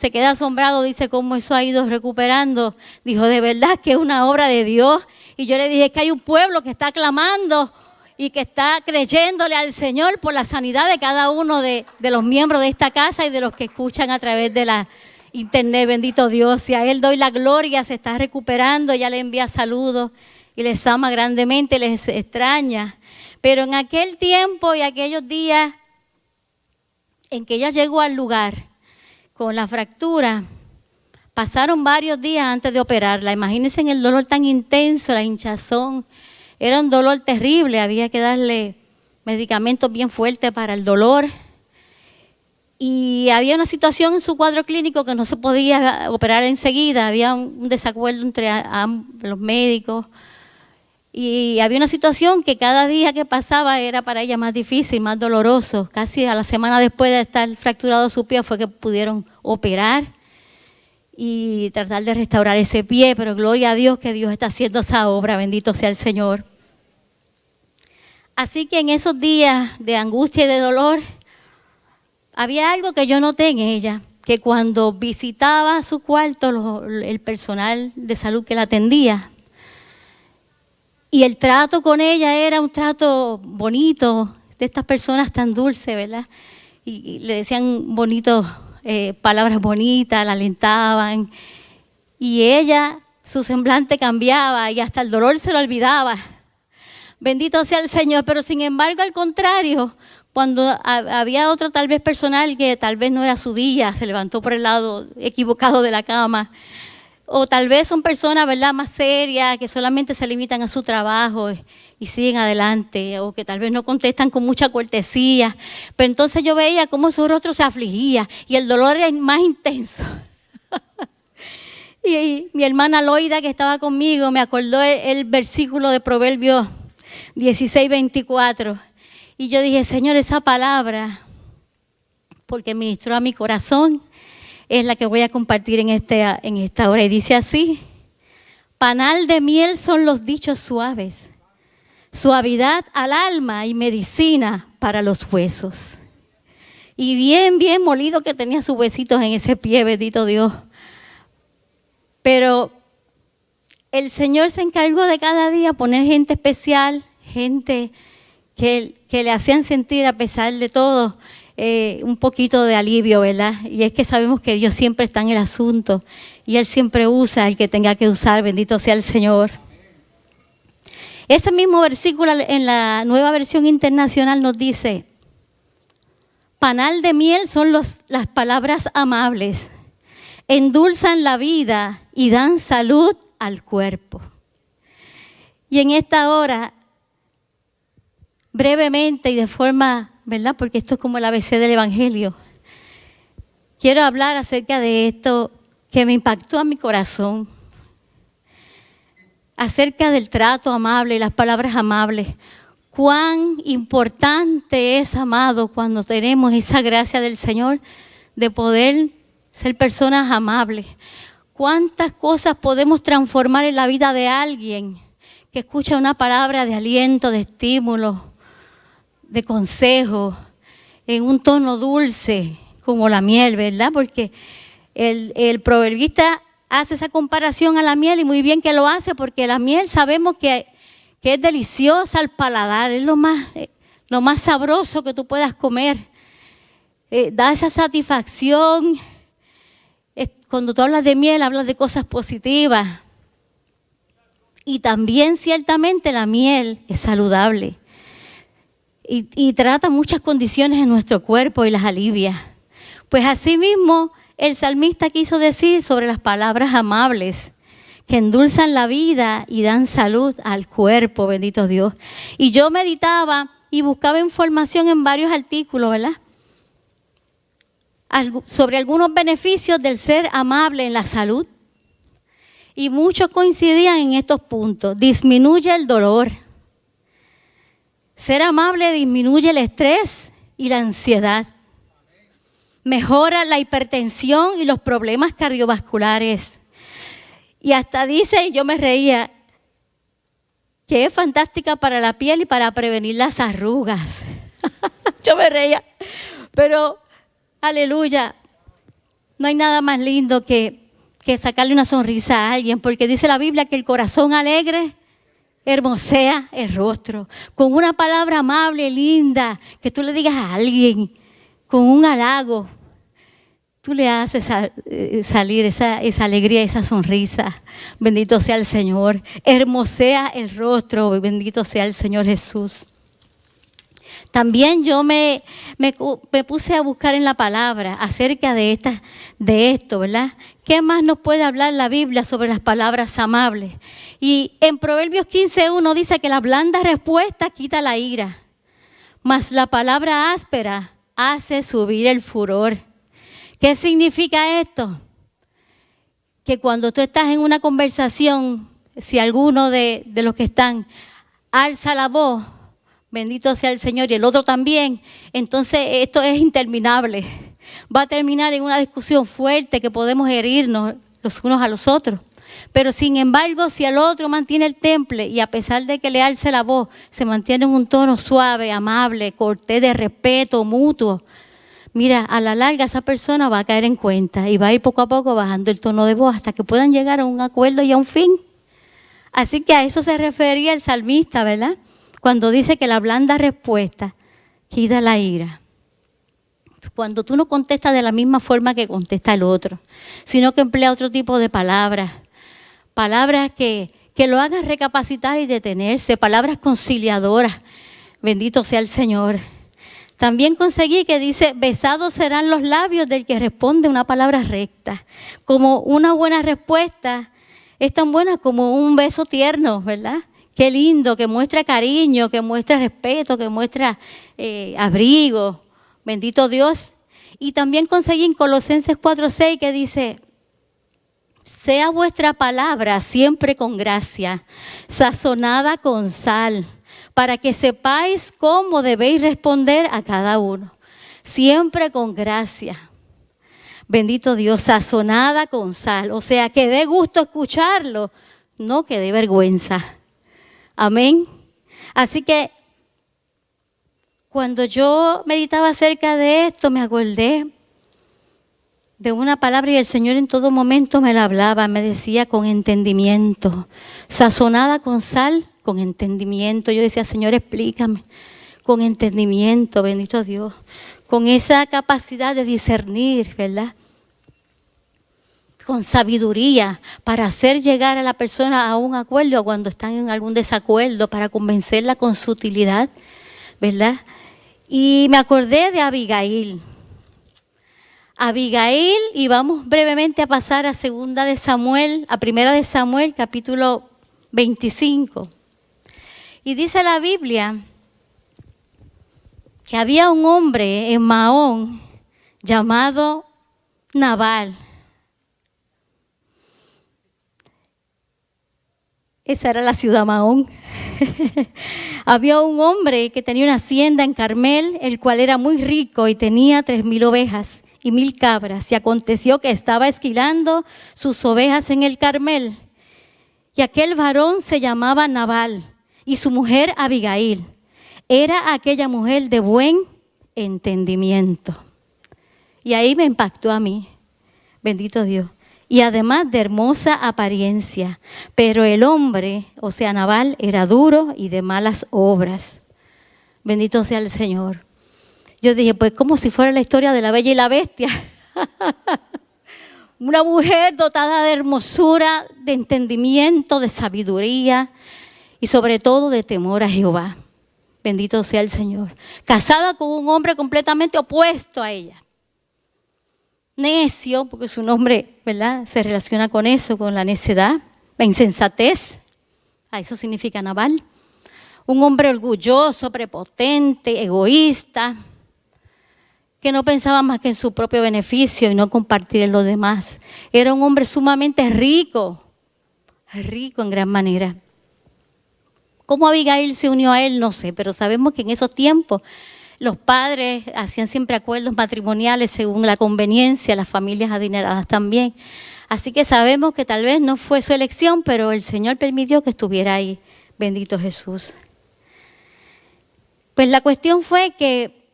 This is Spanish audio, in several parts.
se queda asombrado, dice cómo eso ha ido recuperando. Dijo, de verdad que es una obra de Dios. Y yo le dije que hay un pueblo que está clamando y que está creyéndole al Señor por la sanidad de cada uno de los miembros de esta casa y de los que escuchan a través de la internet. Bendito Dios, y a Él doy la gloria, se está recuperando, ella le envía saludos y les ama grandemente, les extraña. Pero en aquel tiempo y aquellos días en que ella llegó al lugar con la fractura, pasaron varios días antes de operarla. Imagínense en el dolor tan intenso, la hinchazón. Era un dolor terrible, había que darle medicamentos bien fuertes para el dolor. Y había una situación en su cuadro clínico que no se podía operar enseguida, había un desacuerdo entre los médicos. Y había una situación que cada día que pasaba era para ella más difícil, más doloroso. Casi a la semana después de estar fracturado su pie fue que pudieron operar y tratar de restaurar ese pie. Pero gloria a Dios que Dios está haciendo esa obra, bendito sea el Señor. Así que en esos días de angustia y de dolor, había algo que yo noté en ella, que cuando visitaba su cuarto, el personal de salud que la atendía, y el trato con ella era un trato bonito, de estas personas tan dulces, ¿verdad? Y le decían bonitos, palabras bonitas, la alentaban. Y ella, su semblante cambiaba y hasta el dolor se lo olvidaba. Bendito sea el Señor, pero sin embargo, al contrario, cuando había otro tal vez personal que tal vez no era su día, se levantó por el lado equivocado de la cama, o tal vez son personas, ¿verdad?, más serias, que solamente se limitan a su trabajo y siguen adelante, o que tal vez no contestan con mucha cortesía. Pero entonces yo veía cómo su rostro se afligía y el dolor era más intenso. Y mi hermana Loida, que estaba conmigo, me acordó el versículo de Proverbios 16:24. Y yo dije, Señor, esa palabra, porque ministró a mi corazón, es la que voy a compartir en esta hora. Y dice así: panal de miel son los dichos suaves, suavidad al alma y medicina para los huesos. Y bien, bien molido que tenía sus huesitos en ese pie, bendito Dios. Pero el Señor se encargó de cada día poner gente especial, gente que le hacían sentir, a pesar de todo, un poquito de alivio, ¿verdad? Y es que sabemos que Dios siempre está en el asunto y Él siempre usa el que tenga que usar, bendito sea el Señor. Ese mismo versículo en la Nueva Versión Internacional nos dice: panal de miel son las palabras amables, endulzan la vida y dan salud al cuerpo. Y en esta hora, brevemente y de forma, ¿verdad?, porque esto es como el ABC del Evangelio, quiero hablar acerca de esto que me impactó a mi corazón, acerca del trato amable y las palabras amables. Cuán importante es, amado, cuando tenemos esa gracia del Señor de poder ser personas amables. Cuántas cosas podemos transformar en la vida de alguien que escucha una palabra de aliento, de estímulo, de consejo, en un tono dulce como la miel, ¿verdad? Porque el proverbista hace esa comparación a la miel, y muy bien que lo hace, porque la miel sabemos que es deliciosa al paladar, es lo más sabroso que tú puedas comer. Da esa satisfacción. Cuando tú hablas de miel, hablas de cosas positivas. Y también ciertamente la miel es saludable. Y trata muchas condiciones en nuestro cuerpo y las alivia. Pues así mismo el salmista quiso decir sobre las palabras amables, que endulzan la vida y dan salud al cuerpo, bendito Dios. Y yo meditaba y buscaba información en varios artículos, ¿verdad?, sobre algunos beneficios del ser amable en la salud. Y muchos coincidían en estos puntos. Disminuye el dolor. Ser amable disminuye el estrés y la ansiedad. Mejora la hipertensión y los problemas cardiovasculares. Y hasta dice, y yo me reía, que es fantástica para la piel y para prevenir las arrugas. Yo me reía, pero aleluya. No hay nada más lindo que sacarle una sonrisa a alguien, porque dice la Biblia que el corazón alegre hermosea el rostro. Con una palabra amable, linda, que tú le digas a alguien, con un halago, tú le haces salir esa alegría, esa sonrisa. Bendito sea el Señor. Hermosea el rostro, bendito sea el Señor Jesús. También yo me puse a buscar en la palabra acerca de esto, ¿verdad? ¿Qué más nos puede hablar la Biblia sobre las palabras amables? Y en Proverbios 15:1 dice que la blanda respuesta quita la ira, mas la palabra áspera hace subir el furor. ¿Qué significa esto? Que cuando tú estás en una conversación, si alguno de los que están alza la voz, bendito sea el Señor, y el otro también, entonces esto es interminable. Va a terminar en una discusión fuerte que podemos herirnos los unos a los otros. Pero sin embargo, si el otro mantiene el temple y a pesar de que le alce la voz, se mantiene en un tono suave, amable, cortés, de respeto mutuo, mira, a la larga esa persona va a caer en cuenta y va a ir poco a poco bajando el tono de voz hasta que puedan llegar a un acuerdo y a un fin. Así que a eso se refería el salmista, ¿verdad? Cuando dice que la blanda respuesta quita la ira. Cuando tú no contestas de la misma forma que contesta el otro, sino que emplea otro tipo de palabras. Palabras que lo hagan recapacitar y detenerse. Palabras conciliadoras. Bendito sea el Señor. También conseguí que dice, besados serán los labios del que responde una palabra recta. Como una buena respuesta es tan buena como un beso tierno, ¿verdad? Qué lindo, que muestra cariño, que muestra respeto, que muestra abrigo. Bendito Dios. Y también conseguí en Colosenses 4:6 que dice, sea vuestra palabra siempre con gracia, sazonada con sal, para que sepáis cómo debéis responder a cada uno. Siempre con gracia. Bendito Dios, sazonada con sal. O sea, que dé gusto escucharlo, no que dé vergüenza. Amén. Así que cuando yo meditaba acerca de esto, me acordé de una palabra y el Señor en todo momento me la hablaba, me decía con entendimiento, sazonada con sal, con entendimiento. Yo decía, Señor, explícame, con entendimiento, bendito Dios, con esa capacidad de discernir, ¿verdad? Con sabiduría para hacer llegar a la persona a un acuerdo cuando están en algún desacuerdo, para convencerla con sutilidad, ¿verdad? Y me acordé de Abigail. Abigail, y vamos brevemente a pasar a Primera de Samuel, capítulo 25. Y dice la Biblia que había un hombre en Maón llamado Nabal. Esa era la ciudad Maón. Había un hombre que tenía una hacienda en Carmel, el cual era muy rico y tenía 3,000 ovejas y 1,000 cabras. Y aconteció que estaba esquilando sus ovejas en el Carmel. Y aquel varón se llamaba Nabal y su mujer Abigail. Era aquella mujer de buen entendimiento. Y ahí me impactó a mí. Bendito Dios. Y además de hermosa apariencia. Pero el hombre, o sea, Nabal, era duro y de malas obras. Bendito sea el Señor. Yo dije, pues como si fuera la historia de la Bella y la Bestia. Una mujer dotada de hermosura, de entendimiento, de sabiduría y sobre todo de temor a Jehová. Bendito sea el Señor. Casada con un hombre completamente opuesto a ella. Necio, porque su nombre, ¿verdad?, se relaciona con eso, con la necedad, la insensatez. Eso significa Nabal. Un hombre orgulloso, prepotente, egoísta, que no pensaba más que en su propio beneficio y no compartir en los demás. Era un hombre sumamente rico en gran manera. ¿Cómo Abigail se unió a él? No sé, pero sabemos que en esos tiempos los padres hacían siempre acuerdos matrimoniales según la conveniencia, las familias adineradas también. Así que sabemos que tal vez no fue su elección, pero el Señor permitió que estuviera ahí. Bendito Jesús. Pues la cuestión fue que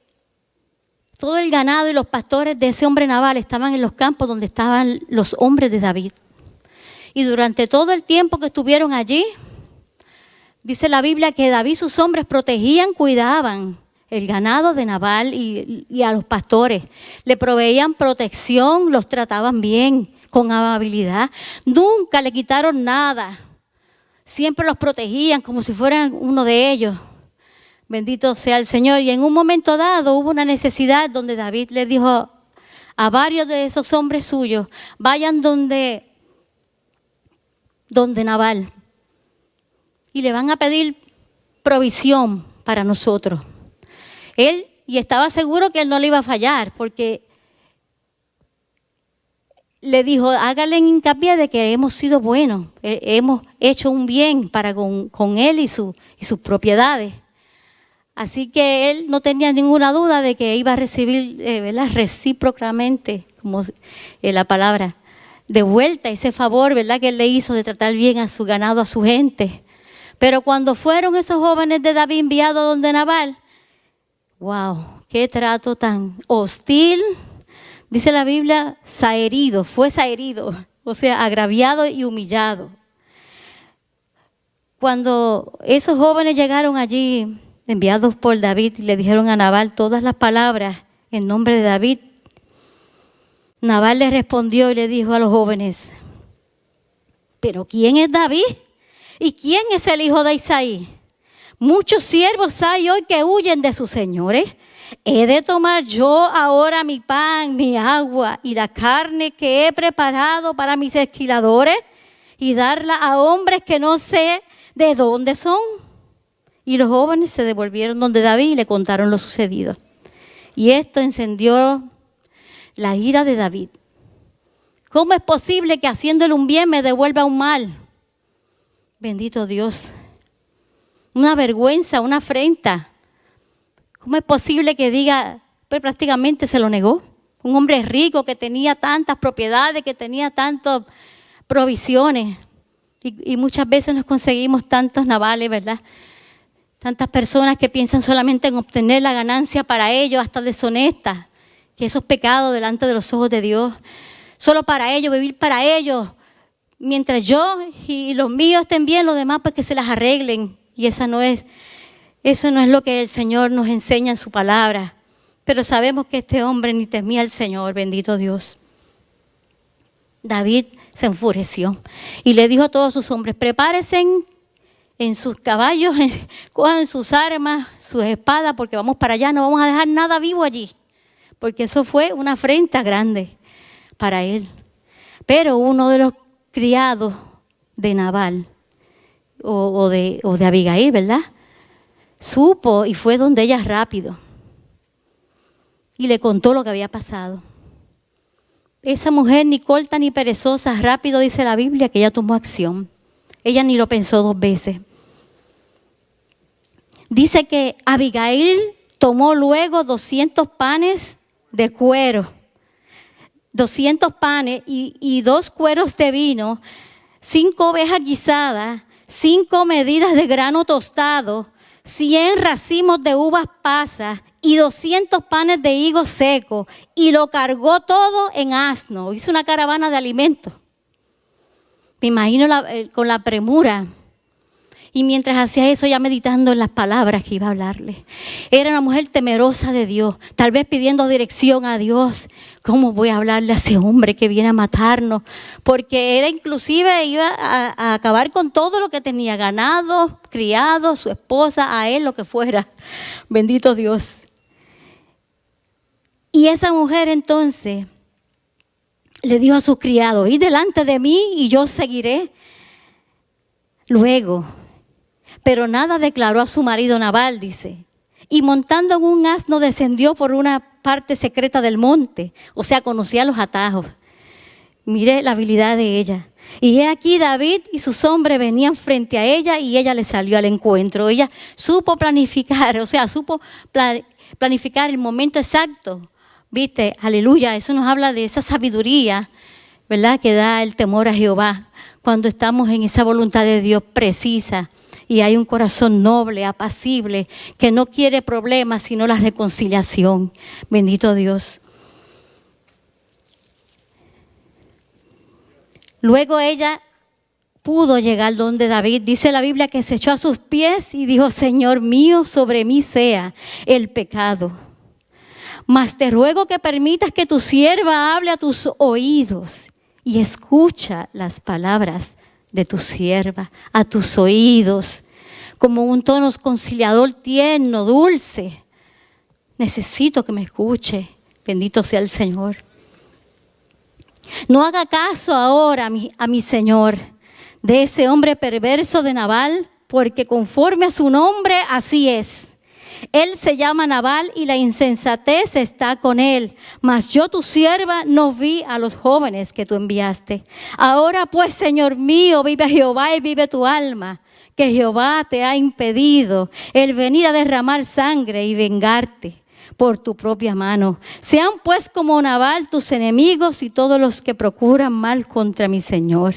todo el ganado y los pastores de ese hombre Nabal estaban en los campos donde estaban los hombres de David. Y durante todo el tiempo que estuvieron allí, dice la Biblia que David y sus hombres protegían, cuidaban el ganado de Nabal y a los pastores. Le proveían protección, los trataban bien, con amabilidad. Nunca le quitaron nada. Siempre los protegían como si fueran uno de ellos. Bendito sea el Señor. Y en un momento dado hubo una necesidad donde David le dijo a varios de esos hombres suyos, vayan donde Nabal y le van a pedir provisión para nosotros. Él, y estaba seguro que él no le iba a fallar, porque le dijo, háganle hincapié de que hemos sido buenos, hemos hecho un bien para con él y sus propiedades. Así que él no tenía ninguna duda de que iba a recibir, ¿verdad?, recíprocamente, como la palabra, de vuelta ese favor, ¿verdad?, que él le hizo de tratar bien a su ganado, a su gente. Pero cuando fueron esos jóvenes de David enviados donde Nabal, wow, qué trato tan hostil. Dice la Biblia, fue saherido, o sea, agraviado y humillado. Cuando esos jóvenes llegaron allí, enviados por David, le dijeron a Nabal todas las palabras en nombre de David, Nabal le respondió y le dijo a los jóvenes, ¿pero quién es David? ¿Y quién es el hijo de Isaí? Muchos siervos hay hoy que huyen de sus señores. ¿He de tomar yo ahora mi pan, mi agua y la carne que he preparado para mis esquiladores y darla a hombres que no sé de dónde son? Y los jóvenes se devolvieron donde David y le contaron lo sucedido. Y esto encendió la ira de David. ¿Cómo es posible que haciéndole un bien me devuelva un mal? Bendito Dios. Una vergüenza, una afrenta. ¿Cómo es posible que diga, pues prácticamente se lo negó? Un hombre rico que tenía tantas propiedades, que tenía tantas provisiones. Y muchas veces nos conseguimos tantos Nabales, ¿verdad? Tantas personas que piensan solamente en obtener la ganancia para ellos, hasta deshonestas, que eso es pecado delante de los ojos de Dios. Solo para ellos, vivir para ellos. Mientras yo y los míos estén bien, los demás pues que se las arreglen. Y eso no es lo que el Señor nos enseña en su palabra. Pero sabemos que este hombre ni temía al Señor, bendito Dios. David se enfureció y le dijo a todos sus hombres, prepárense en sus caballos, cojan sus armas, sus espadas, porque vamos para allá, no vamos a dejar nada vivo allí. Porque eso fue una afrenta grande para él. Pero uno de los criados de Nabal, o de Abigail, ¿verdad?, supo y fue donde ella rápido y le contó lo que había pasado. Esa mujer ni corta ni perezosa, rápido dice la Biblia que ella tomó acción. Ella ni lo pensó dos veces. Dice que Abigail tomó luego 200 panes de cuero, 200 panes y 2 cueros de vino, 5 ovejas guisadas, 5 medidas de grano tostado, 100 racimos de uvas pasas y 200 panes de higos secos, y lo cargó todo en asno. Hizo una caravana de alimentos. Me imagino con la premura. Y mientras hacía eso, ya meditando en las palabras que iba a hablarle. Era una mujer temerosa de Dios, tal vez pidiendo dirección a Dios. ¿Cómo voy a hablarle a ese hombre que viene a matarnos? Porque era inclusive, iba a acabar con todo lo que tenía, ganado, criado, su esposa, a él, lo que fuera. Bendito Dios. Y esa mujer entonces le dijo a sus criados, id delante de mí y yo seguiré. Luego, pero nada declaró a su marido Nabal, dice. Y montando en un asno descendió por una parte secreta del monte. O sea, conocía los atajos. Mire la habilidad de ella. Y he aquí David y sus hombres venían frente a ella y ella le salió al encuentro. Ella supo planificar, o sea, supo planificar el momento exacto. ¿Viste? Aleluya, eso nos habla de esa sabiduría, ¿verdad?, que da el temor a Jehová cuando estamos en esa voluntad de Dios precisa. y hay un corazón noble, apacible, que no quiere problemas, sino la reconciliación. Bendito Dios. Luego ella pudo llegar donde David. Dice la Biblia que se echó a sus pies y dijo: Señor mío, sobre mí sea el pecado. Mas te ruego que permitas que tu sierva hable a tus oídos y escucha las palabras de tu sierva a tus oídos, como un tono conciliador tierno, dulce. Necesito que me escuche. Bendito sea el Señor. No haga caso ahora a mi Señor de ese hombre perverso de Nabal, porque conforme a su nombre así es. Él se llama Nabal y la insensatez está con él. Mas yo, tu sierva, no vi a los jóvenes que tú enviaste. Ahora pues, Señor mío, vive Jehová y vive tu alma, que Jehová te ha impedido el venir a derramar sangre y vengarte por tu propia mano. Sean pues como Nabal tus enemigos y todos los que procuran mal contra mi Señor.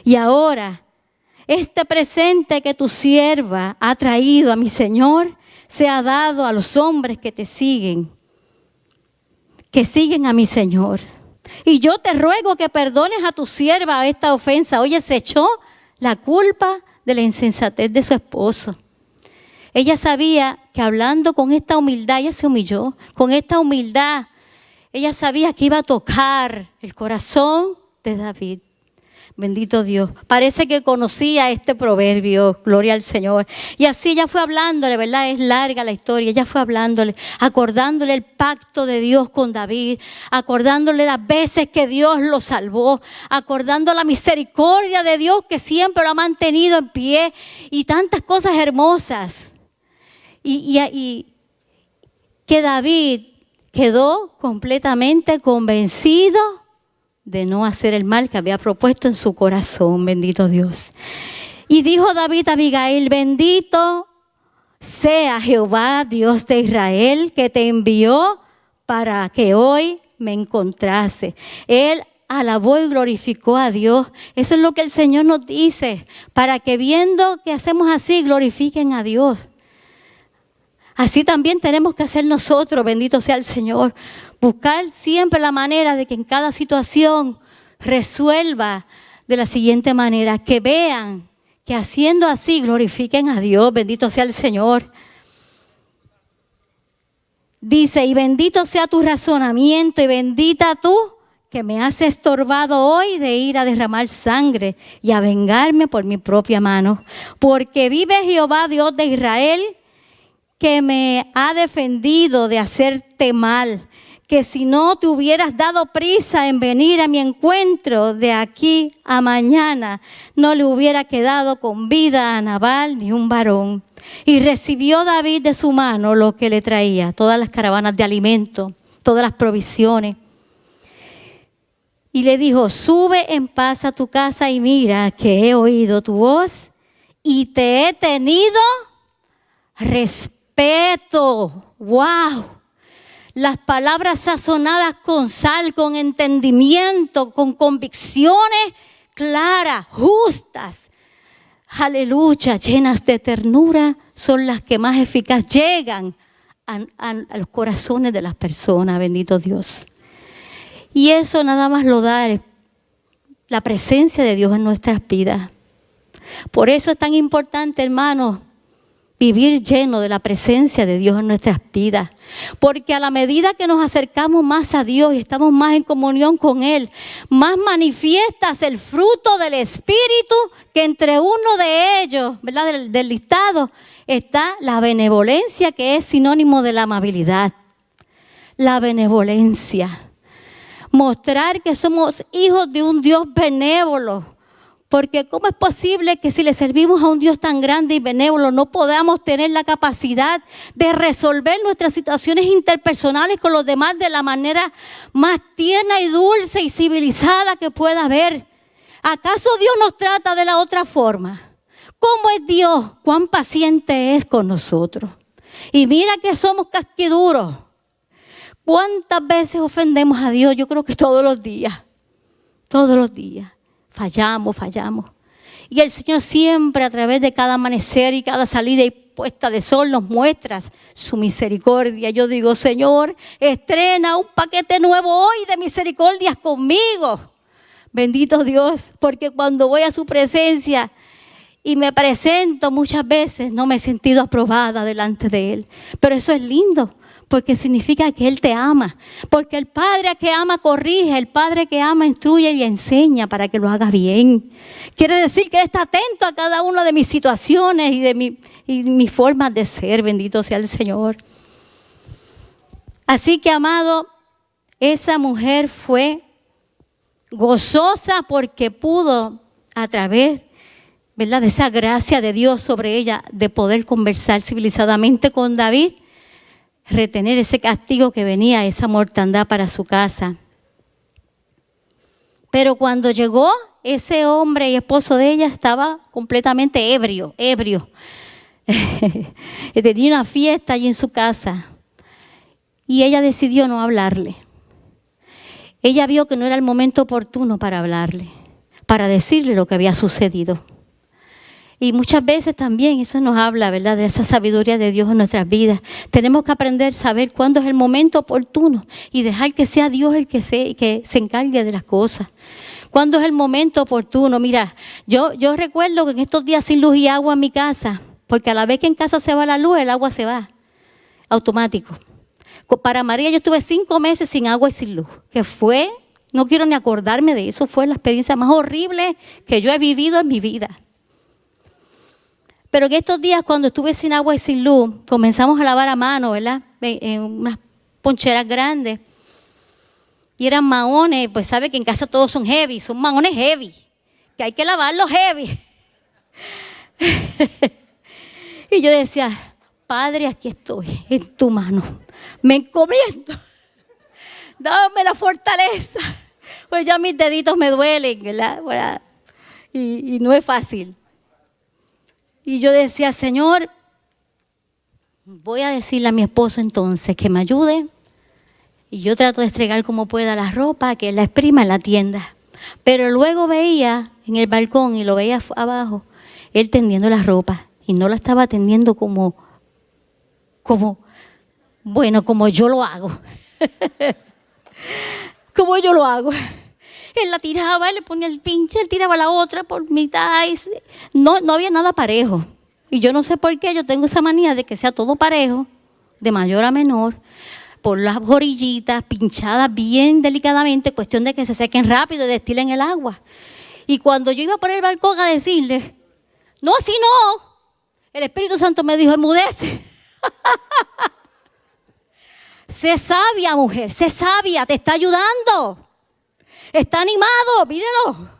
Y ahora, este presente que tu sierva ha traído a mi Señor, sea dado a los hombres que te siguen, que siguen a mi Señor. Y yo te ruego que perdones a tu sierva esta ofensa. Oye, se echó la culpa de la insensatez de su esposo. Ella sabía que hablando con esta humildad, ella se humilló. Con esta humildad, ella sabía que iba a tocar el corazón de David. Bendito Dios. Parece que conocía este proverbio, gloria al Señor. Y así ella fue hablándole, ¿verdad? Es larga la historia. Ella fue hablándole, acordándole el pacto de Dios con David, acordándole las veces que Dios lo salvó, acordando la misericordia de Dios que siempre lo ha mantenido en pie y tantas cosas hermosas. Y que David quedó completamente convencido de no hacer el mal que había propuesto en su corazón, bendito Dios. Y dijo David a Abigail: bendito sea Jehová, Dios de Israel, que te envió para que hoy me encontrase. Él alabó y glorificó a Dios. Eso es lo que el Señor nos dice, para que viendo que hacemos así, glorifiquen a Dios. Así también tenemos que hacer nosotros, bendito sea el Señor. Buscar siempre la manera de que en cada situación resuelva de la siguiente manera. Que vean que haciendo así glorifiquen a Dios, bendito sea el Señor. Dice: y bendito sea tu razonamiento y bendita tú que me has estorbado hoy de ir a derramar sangre y a vengarme por mi propia mano. Porque vive Jehová, Dios de Israel, que me ha defendido de hacerte mal, que si no te hubieras dado prisa en venir a mi encuentro de aquí a mañana, no le hubiera quedado con vida a Nabal ni un varón. Y recibió David de su mano lo que le traía, todas las caravanas de alimento, todas las provisiones. Y le dijo: sube en paz a tu casa y mira que he oído tu voz y te he tenido respeto. ¡Wow! Las palabras sazonadas con sal, con entendimiento, con convicciones claras, justas. Aleluya, llenas de ternura, son las que más eficaz llegan a los corazones de las personas, bendito Dios. Y eso nada más lo da la presencia de Dios en nuestras vidas. Por eso es tan importante, hermanos, vivir lleno de la presencia de Dios en nuestras vidas. Porque a la medida que nos acercamos más a Dios y estamos más en comunión con Él, más manifiestas el fruto del Espíritu, que entre uno de ellos, ¿verdad? Del listado, está la benevolencia, que es sinónimo de la amabilidad. La benevolencia. Mostrar que somos hijos de un Dios benévolo. Porque ¿cómo es posible que si le servimos a un Dios tan grande y benévolo no podamos tener la capacidad de resolver nuestras situaciones interpersonales con los demás de la manera más tierna y dulce y civilizada que pueda haber? ¿Acaso Dios nos trata de la otra forma? ¿Cómo es Dios? ¿Cuán paciente es con nosotros? Y mira que somos casquiduros. ¿Cuántas veces ofendemos a Dios? Yo creo que todos los días. Todos los días. Fallamos. Y el Señor siempre a través de cada amanecer y cada salida y puesta de sol nos muestra su misericordia. Yo digo, Señor, estrena un paquete nuevo hoy de misericordias conmigo. Bendito Dios, porque cuando voy a su presencia y me presento muchas veces, no me he sentido aprobada delante de Él. Pero eso es lindo, porque significa que Él te ama. Porque el Padre que ama corrige, el Padre que ama instruye y enseña para que lo haga bien. Quiere decir que Él está atento a cada una de mis situaciones y de mis formas de ser. Bendito sea el Señor. Así que, amado, esa mujer fue gozosa porque pudo, a través, ¿verdad?, de esa gracia de Dios sobre ella, de poder conversar civilizadamente con David, retener ese castigo que venía, esa mortandad para su casa. Pero cuando llegó, ese hombre y esposo de ella estaba completamente ebrio. Tenía una fiesta allí en su casa y ella decidió no hablarle. Ella vio que no era el momento oportuno para hablarle, para decirle lo que había sucedido. Y muchas veces también eso nos habla, ¿verdad?, de esa sabiduría de Dios en nuestras vidas. Tenemos que aprender a saber cuándo es el momento oportuno y dejar que sea Dios el que se encargue de las cosas. ¿Cuándo es el momento oportuno? Mira, yo recuerdo que en estos días sin luz y agua en mi casa, porque a la vez que en casa se va la luz, el agua se va, automático. Para María yo estuve 5 meses sin agua y sin luz, que fue, no quiero ni acordarme de eso, fue la experiencia más horrible que yo he vivido en mi vida. Pero que estos días cuando estuve sin agua y sin luz, comenzamos a lavar a mano, ¿verdad?, en unas poncheras grandes. Y eran mahones, pues sabe que en casa todos son heavy, son mahones heavy, que hay que lavarlos heavy. Y yo decía, Padre, aquí estoy, en tu mano, me encomiendo, dame la fortaleza, pues ya mis deditos me duelen, ¿verdad? Y no es fácil. Y yo decía, Señor, voy a decirle a mi esposo entonces que me ayude. Y yo trato de estregar como pueda la ropa, que la exprima en la tienda. Pero luego veía en el balcón y lo veía abajo, él tendiendo la ropa. Y no la estaba tendiendo como yo lo hago. Como yo lo hago. Él la tiraba, él le ponía el pinche, él tiraba la otra por mitad. No había nada parejo. Y yo no sé por qué yo tengo esa manía de que sea todo parejo, de mayor a menor, por las orillitas, pinchadas bien delicadamente, cuestión de que se sequen rápido y destilen el agua. Y cuando yo iba por el balcón a decirle, no, así no, el Espíritu Santo me dijo, enmudece. Sé sabia, mujer, sé sabia, te está ayudando. Está animado, míralo.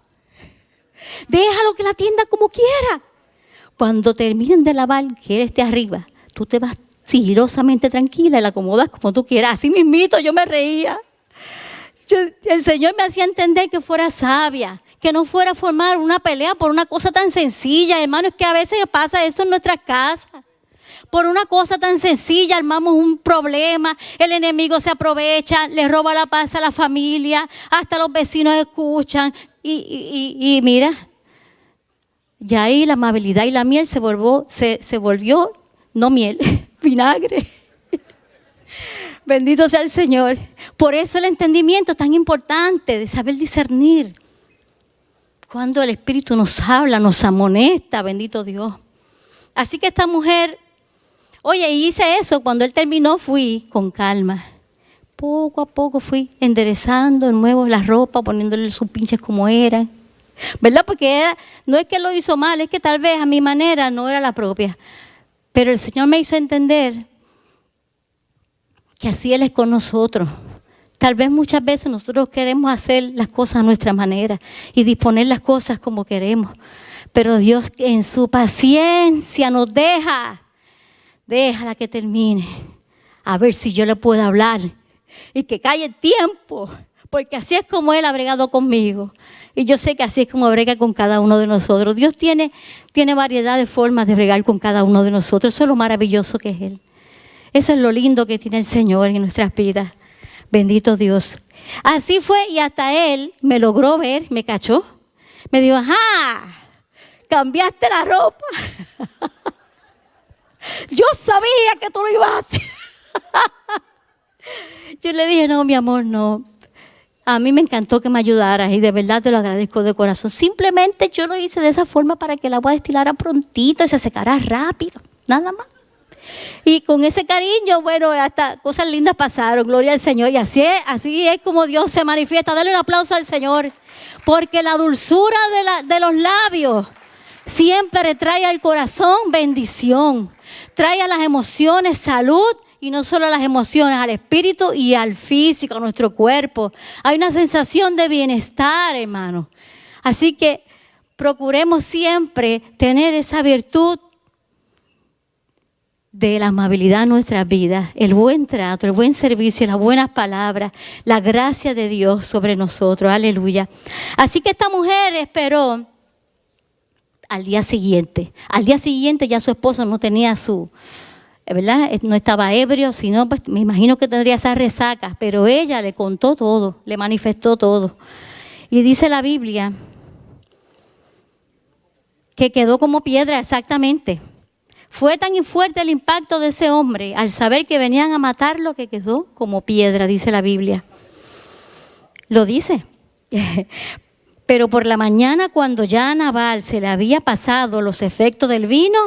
Déjalo que la atienda como quiera. Cuando terminen de lavar, que él esté arriba, tú te vas sigilosamente tranquila y la acomodas como tú quieras. Así mismito yo me reía. El Señor me hacía entender que fuera sabia, que no fuera a formar una pelea por una cosa tan sencilla. Hermano, es que a veces pasa eso en nuestras casas. Por una cosa tan sencilla armamos un problema, el enemigo se aprovecha, le roba la paz a la familia, hasta los vecinos escuchan y mira, ya ahí la amabilidad y la miel se volvió no miel, vinagre. Bendito sea el Señor. Por eso el entendimiento es tan importante, de saber discernir. Cuando el Espíritu nos habla, nos amonesta, bendito Dios. Así que esta mujer, oye, y hice eso, cuando él terminó fui con calma. Poco a poco fui enderezando de nuevo la ropa, poniéndole sus pinches como eran. ¿Verdad? Porque no es que lo hizo mal, es que tal vez a mi manera no era la propia. Pero el Señor me hizo entender que así Él es con nosotros. Tal vez muchas veces nosotros queremos hacer las cosas a nuestra manera y disponer las cosas como queremos. Pero Dios en su paciencia nos déjala que termine. A ver si yo le puedo hablar y que calle el tiempo. Porque así es como Él ha bregado conmigo. Y yo sé que así es como brega con cada uno de nosotros. Dios tiene variedad de formas de bregar con cada uno de nosotros. Eso es lo maravilloso que es Él. Eso es lo lindo que tiene el Señor en nuestras vidas. Bendito Dios. Así fue y hasta Él me logró ver, me cachó. Me dijo, ajá, cambiaste la ropa. Yo sabía que tú lo ibas a hacer. Yo le dije, no, mi amor, no. A mí me encantó que me ayudaras y de verdad te lo agradezco de corazón. Simplemente yo lo hice de esa forma para que el agua destilara prontito y se secara rápido, nada más. Y con ese cariño, bueno, hasta cosas lindas pasaron, gloria al Señor. Y así es como Dios se manifiesta. Dale un aplauso al Señor, porque la dulzura de los labios siempre trae al corazón bendición, trae a las emociones salud. Y no solo a las emociones, al espíritu y al físico, a nuestro cuerpo. Hay una sensación de bienestar, hermano. Así que procuremos siempre tener esa virtud de la amabilidad en nuestras vidas, el buen trato, el buen servicio, las buenas palabras, la gracia de Dios sobre nosotros. Aleluya. Así que esta mujer esperó al día siguiente. Al día siguiente ya su esposo no tenía ¿verdad? No estaba ebrio, sino pues me imagino que tendría esas resacas, pero ella le contó todo, le manifestó todo. Y dice la Biblia que quedó como piedra exactamente. Fue tan fuerte el impacto de ese hombre al saber que venían a matarlo que quedó como piedra, dice la Biblia. Lo dice. Pero por la mañana, cuando ya a Nabal se le había pasado los efectos del vino,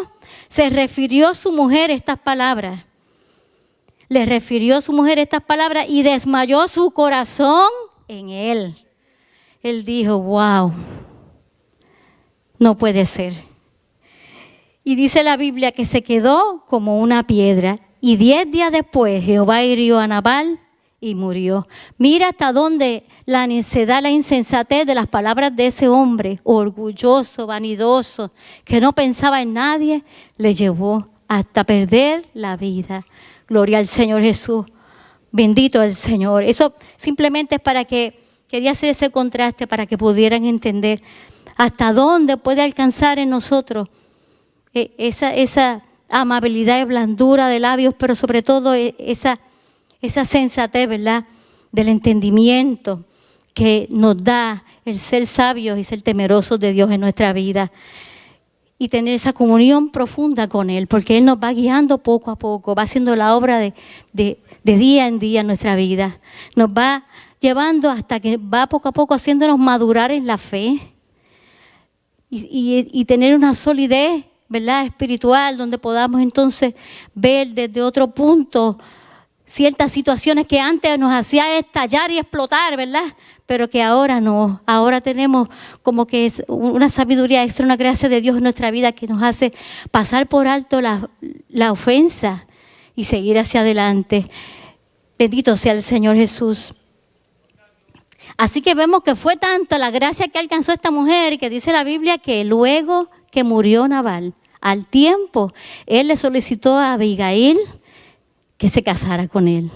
se refirió a su mujer estas palabras. Le refirió a su mujer estas palabras y desmayó su corazón en él. Él dijo, wow, no puede ser. Y dice la Biblia que se quedó como una piedra. Y 10 días después Jehová hirió a Nabal y murió. Mira hasta dónde la necedad, la insensatez de las palabras de ese hombre, orgulloso, vanidoso, que no pensaba en nadie, le llevó hasta perder la vida. Gloria al Señor Jesús. Bendito el Señor. Eso simplemente es quería hacer ese contraste para que pudieran entender hasta dónde puede alcanzar en nosotros esa amabilidad y blandura de labios, pero sobre todo esa sensatez, ¿verdad?, del entendimiento que nos da el ser sabios y ser temerosos de Dios en nuestra vida. Y tener esa comunión profunda con Él, porque Él nos va guiando poco a poco, va haciendo la obra de día en día en nuestra vida. Nos va llevando hasta que va poco a poco haciéndonos madurar en la fe y tener una solidez, ¿verdad?, espiritual, donde podamos entonces ver desde otro punto ciertas situaciones que antes nos hacía estallar y explotar, ¿verdad? Pero que ahora no. Ahora tenemos como que es una sabiduría extra, una gracia de Dios en nuestra vida que nos hace pasar por alto la ofensa y seguir hacia adelante. Bendito sea el Señor Jesús. Así que vemos que fue tanto la gracia que alcanzó esta mujer que dice la Biblia que luego que murió Nabal, al tiempo, él le solicitó a Abigail que se casara con él.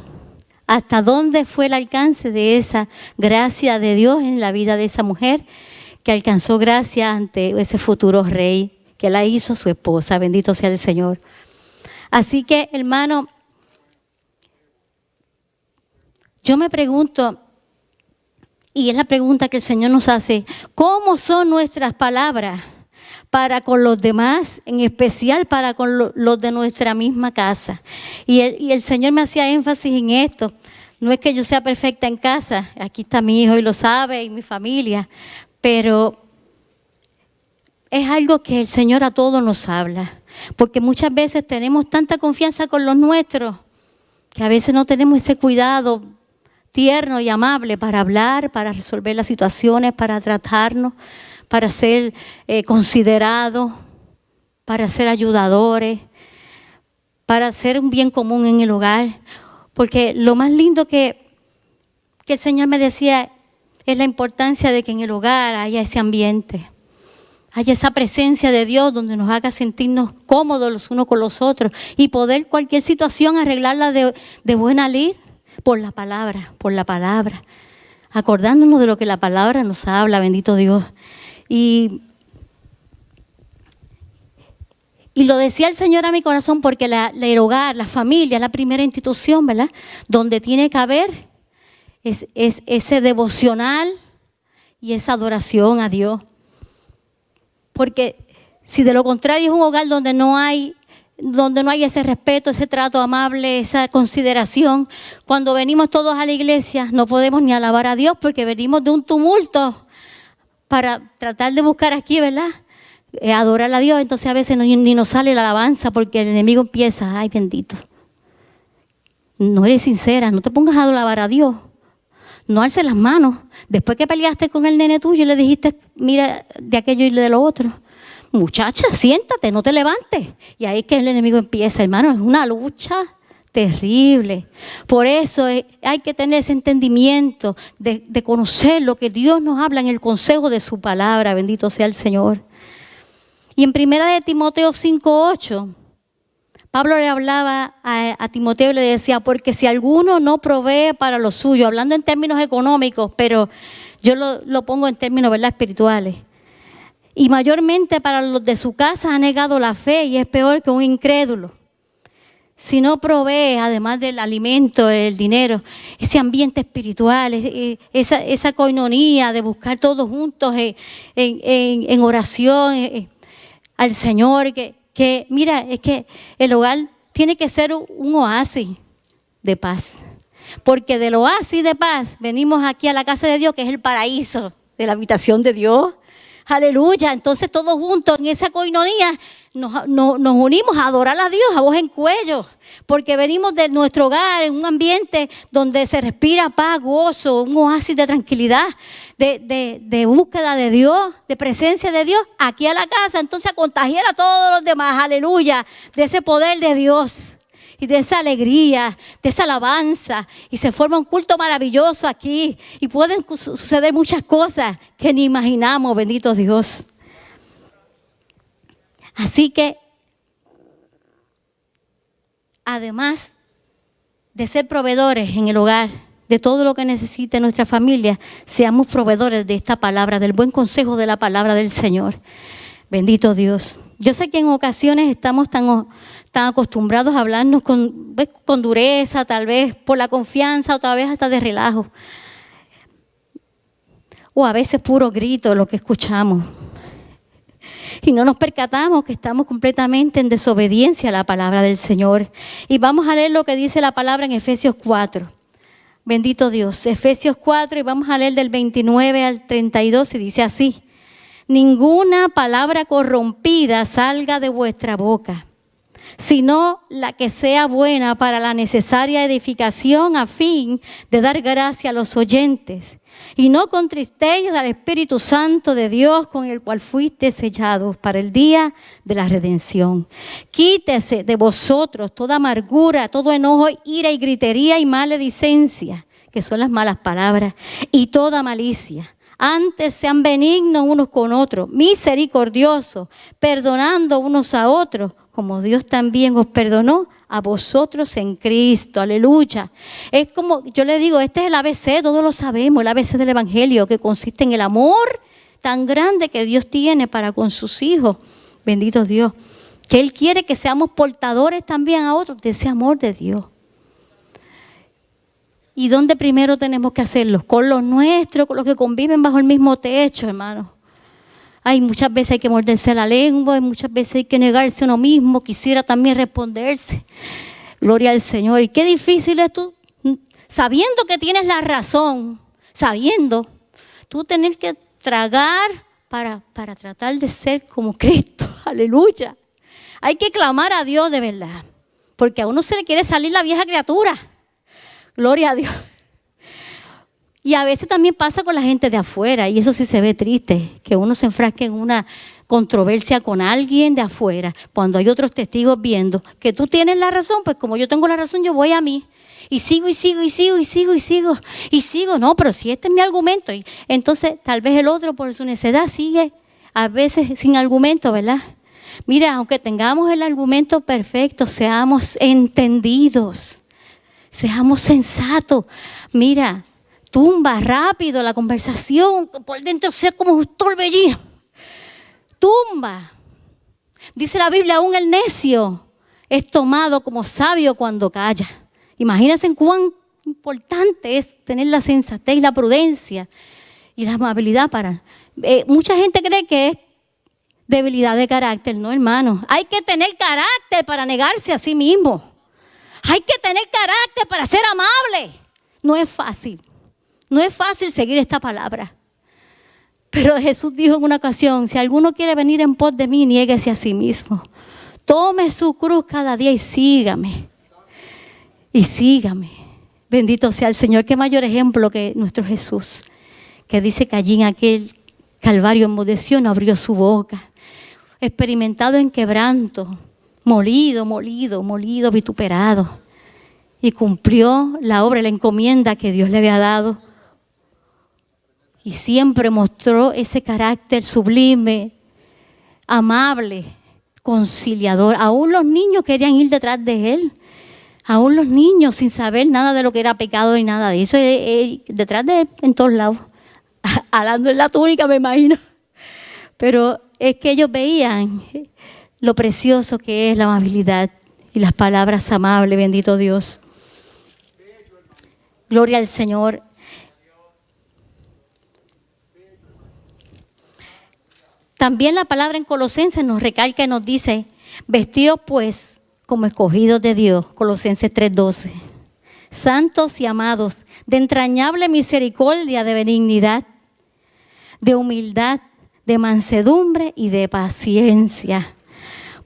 ¿Hasta dónde fue el alcance de esa gracia de Dios en la vida de esa mujer que alcanzó gracia ante ese futuro rey que la hizo su esposa? Bendito sea el Señor. Así que, hermano, yo me pregunto, y es la pregunta que el Señor nos hace, ¿cómo son nuestras palabras para con los demás, en especial para con los de nuestra misma casa? Y el Señor me hacía énfasis en esto. No es que yo sea perfecta en casa, aquí está mi hijo y lo sabe, y mi familia, pero es algo que el Señor a todos nos habla, porque muchas veces tenemos tanta confianza con los nuestros que a veces no tenemos ese cuidado tierno y amable para hablar, para resolver las situaciones, para tratarnos, para ser considerados, para ser ayudadores, para hacer un bien común en el hogar. Porque lo más lindo que el Señor me decía es la importancia de que en el hogar haya ese ambiente, haya esa presencia de Dios donde nos haga sentirnos cómodos los unos con los otros y poder cualquier situación arreglarla de buena lid por la palabra, acordándonos de lo que la palabra nos habla, bendito Dios. Y lo decía el Señor a mi corazón porque el hogar, la familia, es la primera institución, ¿verdad?, donde tiene que haber es ese devocional y esa adoración a Dios. Porque Si de lo contrario es un hogar donde no hay ese respeto, ese trato amable, esa consideración, cuando venimos todos a la iglesia no podemos ni alabar a Dios porque venimos de un tumulto para tratar de buscar aquí, ¿verdad? Adorar a Dios, entonces a veces ni nos sale la alabanza porque el enemigo empieza, ay bendito. No eres sincera, no te pongas a alabar a Dios. No alces las manos. Después que peleaste con el nene tuyo y le dijiste, mira, de aquello y de lo otro. Muchacha, siéntate, no te levantes. Y ahí es que el enemigo empieza, hermano, es una lucha terrible. Por eso hay que tener ese entendimiento de conocer lo que Dios nos habla en el consejo de su palabra. Bendito sea el Señor. Y en 1 Timoteo 5:8, Pablo le hablaba a Timoteo y le decía, porque si alguno no provee para lo suyo, hablando en términos económicos, pero yo lo pongo en términos, ¿verdad?, espirituales. Y mayormente para los de su casa ha negado la fe y es peor que un incrédulo. Si no provee, además del alimento, el dinero, ese ambiente espiritual, esa coinonía de buscar todos juntos en oración al Señor, que mira, es que el hogar tiene que ser un oasis de paz. Porque del oasis de paz venimos aquí a la casa de Dios, que es el paraíso de la habitación de Dios. Aleluya. Entonces todos juntos en esa coinonía nos unimos a adorar a Dios a voz en cuello. Porque venimos de nuestro hogar en un ambiente donde se respira paz, gozo, un oasis de tranquilidad, de búsqueda de Dios, de presencia de Dios aquí a la casa. Entonces a contagiar a todos los demás, aleluya, de ese poder de Dios. Y de esa alegría, de esa alabanza. Y se forma un culto maravilloso aquí. Y pueden suceder muchas cosas que ni imaginamos, bendito Dios. Así que, además de ser proveedores en el hogar, de todo lo que necesite nuestra familia, seamos proveedores de esta palabra, del buen consejo de la palabra del Señor. Bendito Dios. Yo sé que en ocasiones estamos tan acostumbrados a hablarnos con dureza, tal vez por la confianza o tal vez hasta de relajo. O a veces puro grito lo que escuchamos. Y no nos percatamos que estamos completamente en desobediencia a la palabra del Señor. Y vamos a leer lo que dice la palabra en Efesios 4. Bendito Dios. Efesios 4 y vamos a leer del 29 al 32 y dice así. Ninguna palabra corrompida salga de vuestra boca, sino la que sea buena para la necesaria edificación a fin de dar gracia a los oyentes. Y no contristéis al Espíritu Santo de Dios con el cual fuiste sellados para el día de la redención. Quítese de vosotros toda amargura, todo enojo, ira y gritería y maledicencia, que son las malas palabras, y toda malicia. Antes sean benignos unos con otros, misericordiosos, perdonando unos a otros, como Dios también os perdonó a vosotros en Cristo. Aleluya. Es como, yo le digo, este es el ABC, todos lo sabemos, el ABC del Evangelio, que consiste en el amor tan grande que Dios tiene para con sus hijos. Bendito Dios. Que Él quiere que seamos portadores también a otros de ese amor de Dios. ¿Y dónde primero tenemos que hacerlo? Con los nuestros, con los que conviven bajo el mismo techo, hermano. Muchas veces hay que morderse la lengua, y muchas veces hay que negarse a uno mismo. Quisiera también responderse. Gloria al Señor. Y qué difícil es tú, sabiendo que tienes la razón, sabiendo, tú tener que tragar para tratar de ser como Cristo. Aleluya. Hay que clamar a Dios de verdad, porque a uno se le quiere salir la vieja criatura. Gloria a Dios. Y a veces también pasa con la gente de afuera, y eso sí se ve triste, que uno se enfrasque en una controversia con alguien de afuera, cuando hay otros testigos viendo que tú tienes la razón, pues como yo tengo la razón, yo voy a mí. Y sigo, no, pero si este es mi argumento. Y entonces tal vez el otro por su necedad sigue a veces sin argumento, ¿verdad? Mira, aunque tengamos el argumento perfecto, seamos entendidos. Seamos sensatos. Mira, tumba rápido la conversación, por dentro sea como un torbellino. Tumba. Dice la Biblia, aún el necio es tomado como sabio cuando calla. Imagínense cuán importante es tener la sensatez y la prudencia y la amabilidad para... mucha gente cree que es debilidad de carácter, no, hermano. Hay que tener carácter para negarse a sí mismo. Hay que tener carácter para ser amable. No es fácil. No es fácil seguir esta palabra. Pero Jesús dijo en una ocasión, si alguno quiere venir en pos de mí, niéguese a sí mismo. Tome su cruz cada día y sígame. Y sígame. Bendito sea el Señor. Qué mayor ejemplo que nuestro Jesús, que dice que allí en aquel Calvario enmudeció, no abrió su boca. Experimentado en quebranto, molido, vituperado. Y cumplió la obra, la encomienda que Dios le había dado. Y siempre mostró ese carácter sublime, amable, conciliador. Aún los niños querían ir detrás de él. Aún los niños, sin saber nada de lo que era pecado ni nada de eso, detrás de él en todos lados. Alando en la túnica, me imagino. Pero es que ellos veían lo precioso que es la amabilidad y las palabras amables, bendito Dios. Gloria al Señor. También la palabra en Colosenses nos recalca y nos dice, vestidos pues como escogidos de Dios, Colosenses 3:12, santos y amados, de entrañable misericordia, de benignidad, de humildad, de mansedumbre y de paciencia.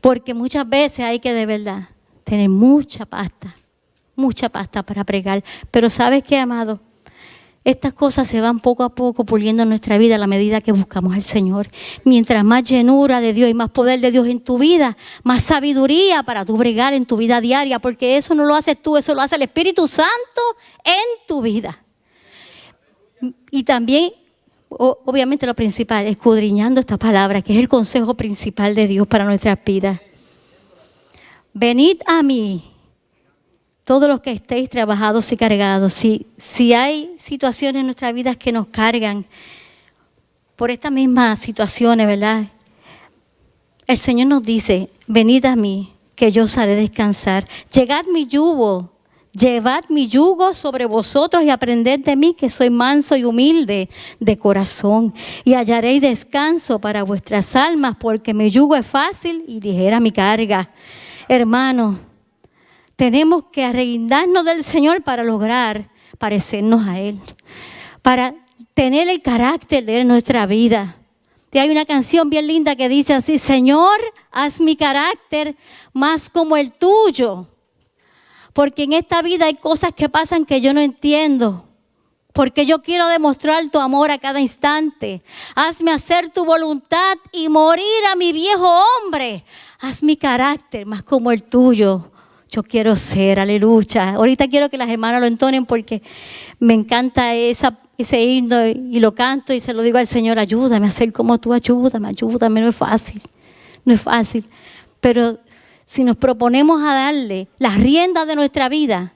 Porque muchas veces hay que de verdad tener mucha pasta para pregar. Pero ¿sabes qué, amado? Estas cosas se van poco a poco puliendo en nuestra vida a la medida que buscamos al Señor. Mientras más llenura de Dios y más poder de Dios en tu vida, más sabiduría para tú bregar en tu vida diaria, porque eso no lo haces tú, eso lo hace el Espíritu Santo en tu vida. Y también, obviamente lo principal, escudriñando esta palabra, que es el consejo principal de Dios para nuestras vidas. Venid a mí, todos los que estéis trabajados y cargados. Si hay situaciones en nuestras vidas que nos cargan por estas mismas situaciones, ¿verdad? El Señor nos dice, venid a mí, que yo os haré descansar. Llevad mi yugo sobre vosotros y aprended de mí, que soy manso y humilde de corazón. Y hallaréis descanso para vuestras almas, porque mi yugo es fácil y ligera mi carga. Hermanos, tenemos que arreguindarnos del Señor para lograr parecernos a Él, para tener el carácter de Él en nuestra vida. Y hay una canción bien linda que dice así, Señor, haz mi carácter más como el tuyo, porque en esta vida hay cosas que pasan que yo no entiendo, porque yo quiero demostrar tu amor a cada instante. Hazme hacer tu voluntad y morir a mi viejo hombre. Haz mi carácter más como el tuyo. Yo quiero ser, aleluya. Ahorita quiero que las hermanas lo entonen porque me encanta ese himno y lo canto y se lo digo al Señor, ayúdame a ser como tú, ayúdame, no es fácil. Pero si nos proponemos a darle las riendas de nuestra vida,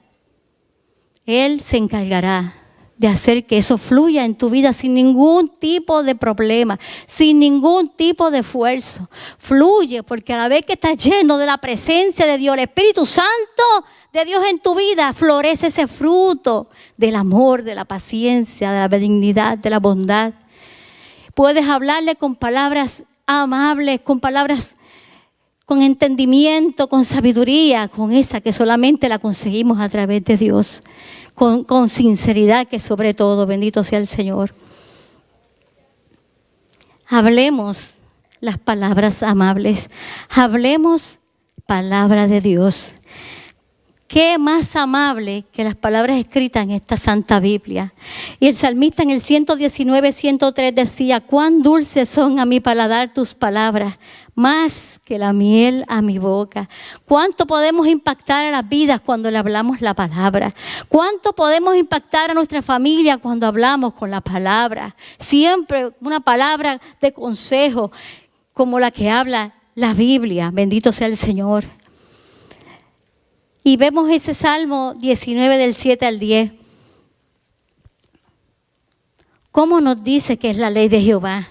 Él se encargará de hacer que eso fluya en tu vida sin ningún tipo de problema, sin ningún tipo de esfuerzo. Fluye porque a la vez que estás lleno de la presencia de Dios, el Espíritu Santo de Dios en tu vida, florece ese fruto del amor, de la paciencia, de la benignidad, de la bondad. Puedes hablarle con palabras amables, con palabras con entendimiento, con sabiduría, con esa que solamente la conseguimos a través de Dios. Con sinceridad, que sobre todo, bendito sea el Señor. Hablemos las palabras amables. Hablemos palabra de Dios. ¿Qué más amable que las palabras escritas en esta Santa Biblia? Y el salmista en el 119, 103 decía, cuán dulces son a mi paladar tus palabras, más que la miel a mi boca. ¿Cuánto podemos impactar a las vidas cuando le hablamos la palabra? ¿Cuánto podemos impactar a nuestra familia cuando hablamos con la palabra? Siempre una palabra de consejo como la que habla la Biblia. Bendito sea el Señor. Y vemos ese Salmo 19 del 7 al 10. ¿Cómo nos dice que es la ley de Jehová?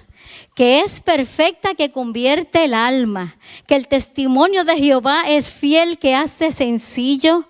Que es perfecta, que convierte el alma. Que el testimonio de Jehová es fiel, que hace sencillo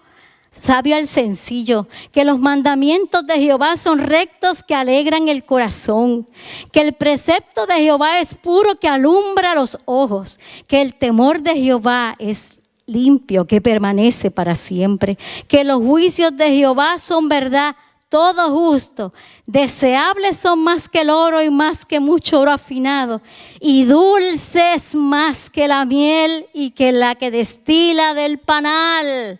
sabio al sencillo, que los mandamientos de Jehová son rectos que alegran el corazón, que el precepto de Jehová es puro que alumbra los ojos, que el temor de Jehová es limpio que permanece para siempre, que los juicios de Jehová son verdad, todo justo, deseables son más que el oro y más que mucho oro afinado, y dulces más que la miel y que la que destila del panal.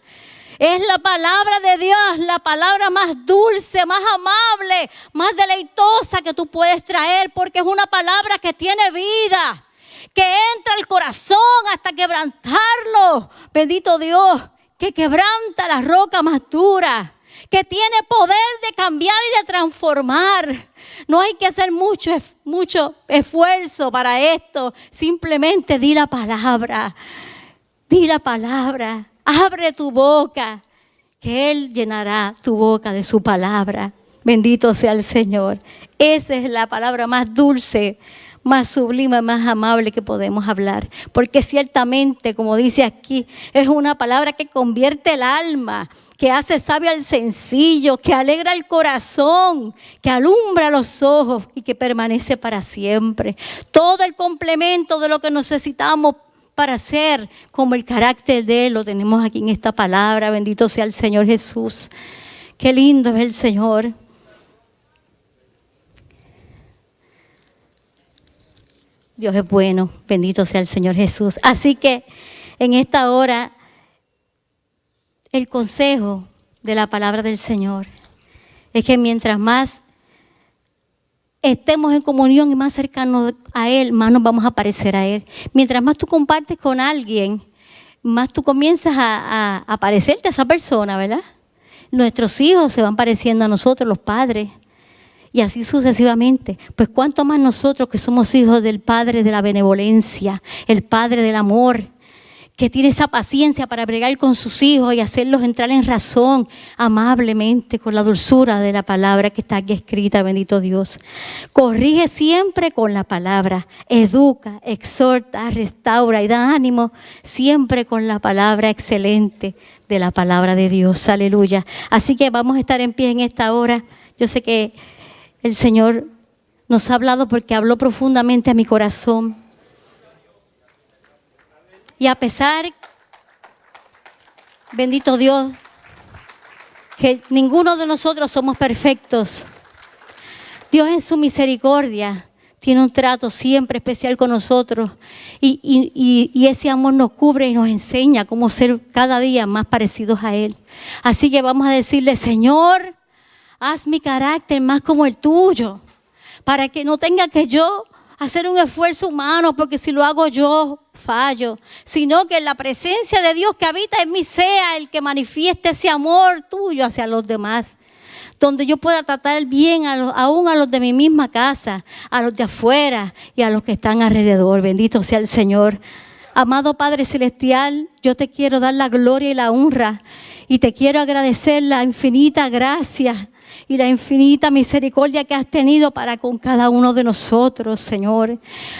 Es la palabra de Dios, la palabra más dulce, más amable, más deleitosa que tú puedes traer, porque es una palabra que tiene vida, que entra al corazón hasta quebrantarlo. Bendito Dios, que quebranta la roca más dura, que tiene poder de cambiar y de transformar. No hay que hacer mucho esfuerzo para esto. Simplemente di la palabra. Di la palabra. Abre tu boca, que Él llenará tu boca de su palabra. Bendito sea el Señor. Esa es la palabra más dulce, más sublime, más amable que podemos hablar. Porque ciertamente, como dice aquí, es una palabra que convierte el alma, que hace sabio al sencillo, que alegra el corazón, que alumbra los ojos y que permanece para siempre. Todo el complemento de lo que necesitamos para ser como el carácter de Él lo tenemos aquí en esta palabra. Bendito sea el Señor Jesús. Qué lindo es el Señor. Dios es bueno, bendito sea el Señor Jesús. Así que en esta hora, el consejo de la palabra del Señor es que mientras más estemos en comunión y más cercanos a Él, más nos vamos a parecer a Él. Mientras más tú compartes con alguien, más tú comienzas a parecerte a esa persona, ¿verdad? Nuestros hijos se van pareciendo a nosotros, los padres. Y así sucesivamente. Pues cuánto más nosotros que somos hijos del Padre de la benevolencia, el Padre del amor, que tiene esa paciencia para bregar con sus hijos y hacerlos entrar en razón amablemente, con la dulzura de la palabra que está aquí escrita, bendito Dios. Corrige siempre con la palabra, educa, exhorta, restaura y da ánimo siempre con la palabra excelente de la palabra de Dios. Aleluya. Así que vamos a estar en pie en esta hora. Yo sé que el Señor nos ha hablado porque habló profundamente a mi corazón. Y a pesar, bendito Dios, que ninguno de nosotros somos perfectos, Dios en su misericordia tiene un trato siempre especial con nosotros y ese amor nos cubre y nos enseña cómo ser cada día más parecidos a Él. Así que vamos a decirle, Señor, haz mi carácter más como el tuyo, para que no tenga que yo hacer un esfuerzo humano, porque si lo hago yo, fallo, sino que la presencia de Dios que habita en mí sea el que manifieste ese amor tuyo hacia los demás, donde yo pueda tratar bien aún a los de mi misma casa, a los de afuera y a los que están alrededor. Bendito sea el Señor. Amado Padre Celestial, yo te quiero dar la gloria y la honra y te quiero agradecer la infinita gracia y la infinita misericordia que has tenido para con cada uno de nosotros, Señor.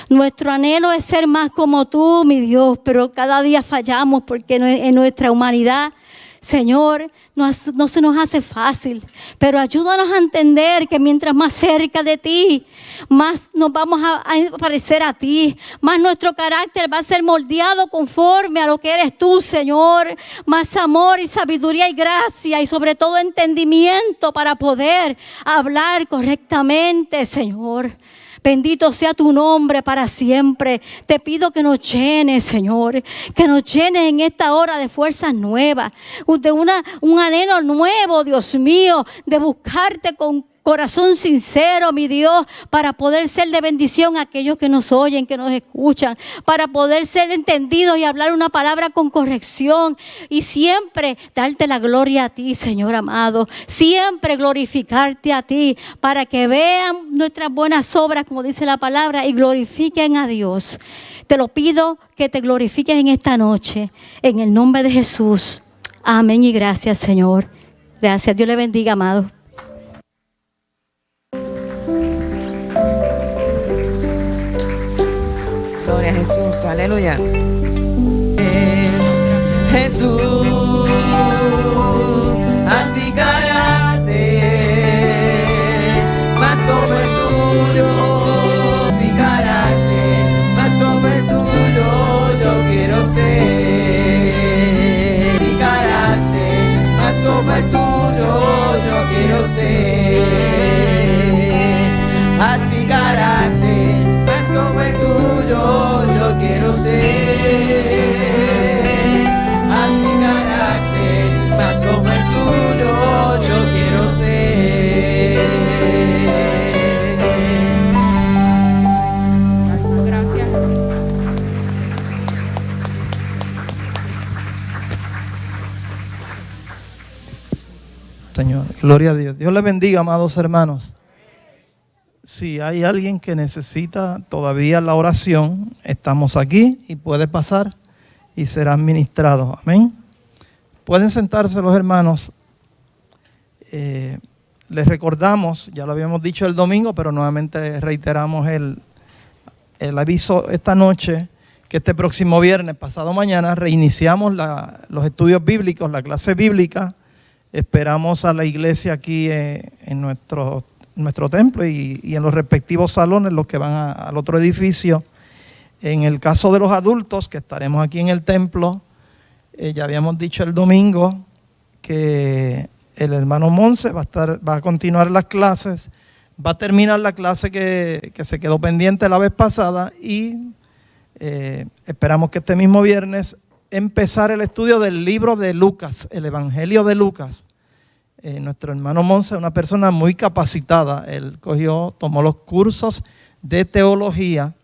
Nuestro anhelo es ser más como tú, mi Dios, pero cada día fallamos porque en nuestra humanidad, Señor, no se nos hace fácil, pero ayúdanos a entender que mientras más cerca de ti, más nos vamos a parecer a ti, más nuestro carácter va a ser moldeado conforme a lo que eres tú, Señor. Más amor y sabiduría y gracia y sobre todo entendimiento para poder hablar correctamente, Señor. Bendito sea tu nombre para siempre. Te pido que nos llenes, Señor, que nos llenes en esta hora de fuerzas nuevas, de un anhelo nuevo, Dios mío, de buscarte con corazón sincero, mi Dios, para poder ser de bendición a aquellos que nos oyen, que nos escuchan, para poder ser entendidos y hablar una palabra con corrección y siempre darte la gloria a ti, Señor amado, siempre glorificarte a ti, para que vean nuestras buenas obras, como dice la palabra, y glorifiquen a Dios. Te lo pido que te glorifiques en esta noche, en el nombre de Jesús. Amén y gracias, Señor. Gracias. Dios le bendiga, amado. Gloria a Jesús, aleluya. Jesús. Gloria a Dios. Dios les bendiga, amados hermanos. Si hay alguien que necesita todavía la oración, estamos aquí y puede pasar y será ministrado. Amén. Pueden sentarse los hermanos. Les recordamos, ya lo habíamos dicho el domingo, pero nuevamente reiteramos el aviso esta noche, que este próximo viernes, pasado mañana, reiniciamos los estudios bíblicos, la clase bíblica. Esperamos a la iglesia aquí en nuestro templo y en los respectivos salones, los que van al otro edificio. En el caso de los adultos, que estaremos aquí en el templo, ya habíamos dicho el domingo que el hermano Monse va a continuar las clases, va a terminar la clase que se quedó pendiente la vez pasada y esperamos que este mismo viernes empezar el estudio del libro de Lucas, el Evangelio de Lucas. Nuestro hermano Monse es una persona muy capacitada. Él tomó los cursos de teología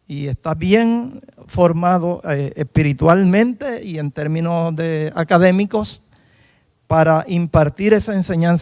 y está bien formado espiritualmente y en términos académicos para impartir esa enseñanza